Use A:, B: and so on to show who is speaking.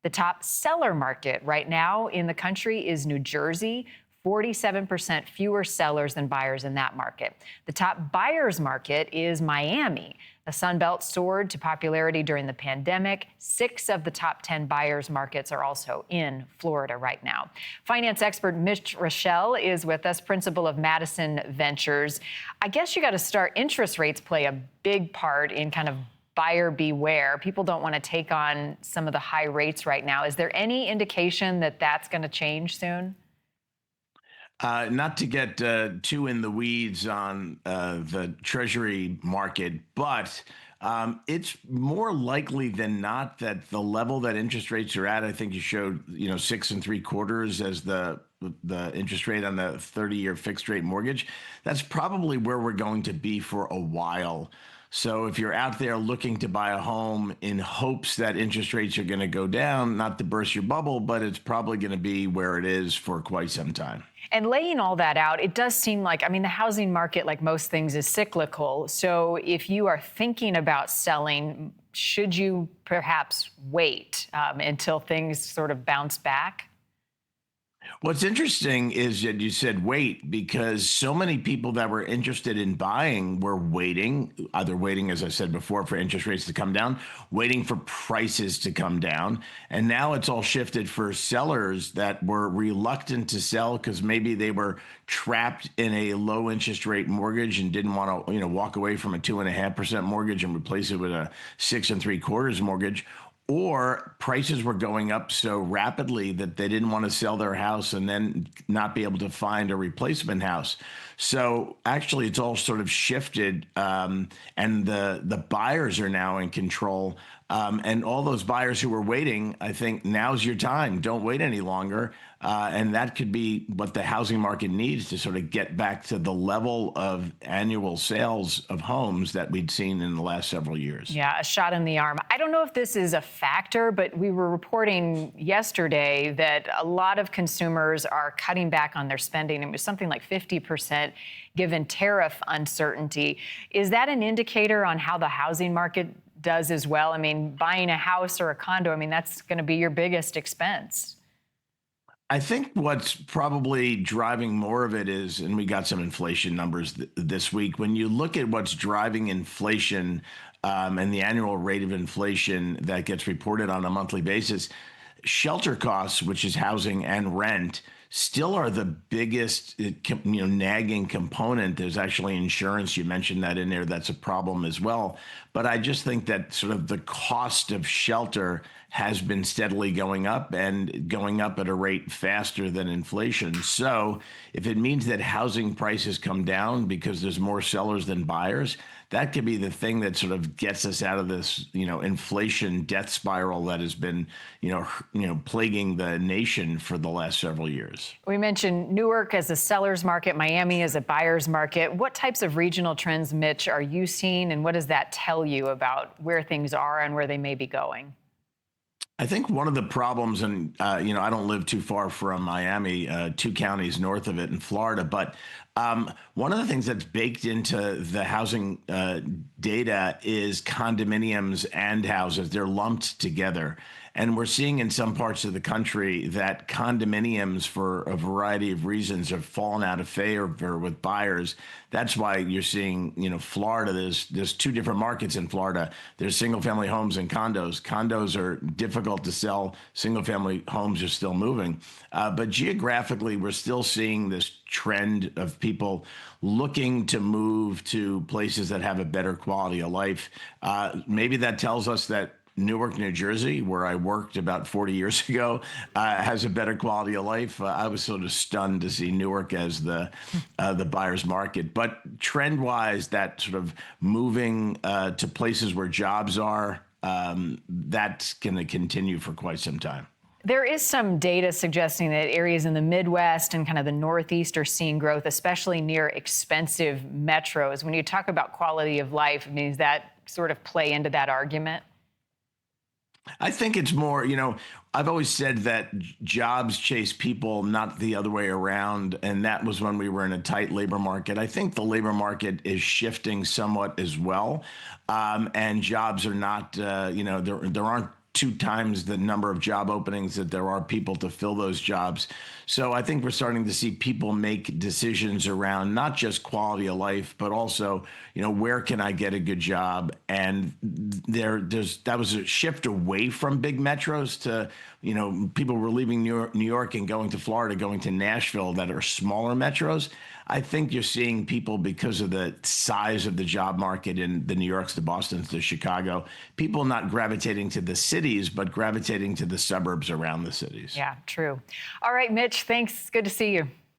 A: The top seller market right now in the country is New Jersey. 47% fewer sellers than buyers in that market. The top buyers market is Miami. The Sun Belt soared to popularity during the pandemic. 6 of the top 10 buyers markets are also in Florida right now. Finance expert Mitch Roschelle is with us, principal of Madison Ventures. I guess you got to start. Interest rates play a big part in kind of buyer beware. People don't want to take on some of the high rates right now. Is there any indication that that's going to change soon?
B: Not to get too in the weeds on the Treasury market, but it's more likely than not that the level that interest rates are at, I think you showed, 6.75 as the interest rate on the 30-year fixed rate mortgage. That's probably where we're going to be for a while. So if you're out there looking to buy a home in hopes that interest rates are going to go down, not to burst your bubble, but it's probably going to be where it is for quite some time.
A: And laying all that out, it does seem like, the housing market, like most things, is cyclical. So if you are thinking about selling, should you perhaps wait until things sort of bounce back?
B: What's interesting is that you said wait, because so many people that were interested in buying were waiting, either waiting, as I said before, for interest rates to come down, waiting for prices to come down. And now it's all shifted for sellers that were reluctant to sell because maybe they were trapped in a low interest rate mortgage and didn't want to, walk away from a 2.5% mortgage and replace it with a 6.75 mortgage. Or prices were going up so rapidly that they didn't want to sell their house and then not be able to find a replacement house. So actually, it's all sort of shifted, and the buyers are now in control. And all those buyers who were waiting, I think now's your time. Don't wait any longer. And that could be what the housing market needs to sort of get back to the level of annual sales of homes that we'd seen in the last several years.
A: Yeah, a shot in the arm. I don't know if this is a factor, but we were reporting yesterday that a lot of consumers are cutting back on their spending. It was something like 50% given tariff uncertainty. Is that an indicator on how the housing market does as well? Buying a house or a condo, that's going to be your biggest expense.
B: I think what's probably driving more of it is, and we got some inflation numbers this week, when you look at what's driving inflation and the annual rate of inflation that gets reported on a monthly basis, shelter costs, which is housing and rent, still are the biggest, nagging component. There's actually insurance. You mentioned that in there. That's a problem as well. But I just think that sort of the cost of shelter has been steadily going up and going up at a rate faster than inflation. So if it means that housing prices come down because there's more sellers than buyers, that could be the thing that sort of gets us out of this, inflation death spiral that has been, plaguing the nation for the last several years.
A: We mentioned Newark as a seller's market, Miami as a buyer's market. What types of regional trends, Mitch, are you seeing, and what does that tell you about where things are and where they may be going?
B: I think one of the problems, and I don't live too far from Miami, 2 counties north of it in Florida, but one of the things that's baked into the housing data is condominiums and houses. They're lumped together. And we're seeing in some parts of the country that condominiums, for a variety of reasons, have fallen out of favor with buyers. That's why you're seeing, Florida, there's 2 different markets in Florida. There's single family homes and condos. Condos are difficult to sell. Single family homes are still moving. But geographically, we're still seeing this trend of people looking to move to places that have a better quality of life. Maybe that tells us that Newark, New Jersey, where I worked about 40 years ago, has a better quality of life. I was sort of stunned to see Newark as the buyer's market. But trend-wise, that sort of moving to places where jobs are, that's going to continue for quite some time.
A: There is some data suggesting that areas in the Midwest and kind of the Northeast are seeing growth, especially near expensive metros. When you talk about quality of life, does that sort of play into that argument?
B: I think it's more, I've always said that jobs chase people, not the other way around. And that was when we were in a tight labor market. I think the labor market is shifting somewhat as well. And jobs are not, there aren't 2 times the number of job openings that there are people to fill those jobs. So I think we're starting to see people make decisions around not just quality of life, but also, where can I get a good job? And that was a shift away from big metros to, people were leaving New York and going to Florida, going to Nashville, that are smaller metros. I think you're seeing people, because of the size of the job market in the New Yorks, the Bostons, the Chicago, people not gravitating to the cities, but gravitating to the suburbs around the cities.
A: Yeah, true. All right, Mitch, thanks. Good to see you.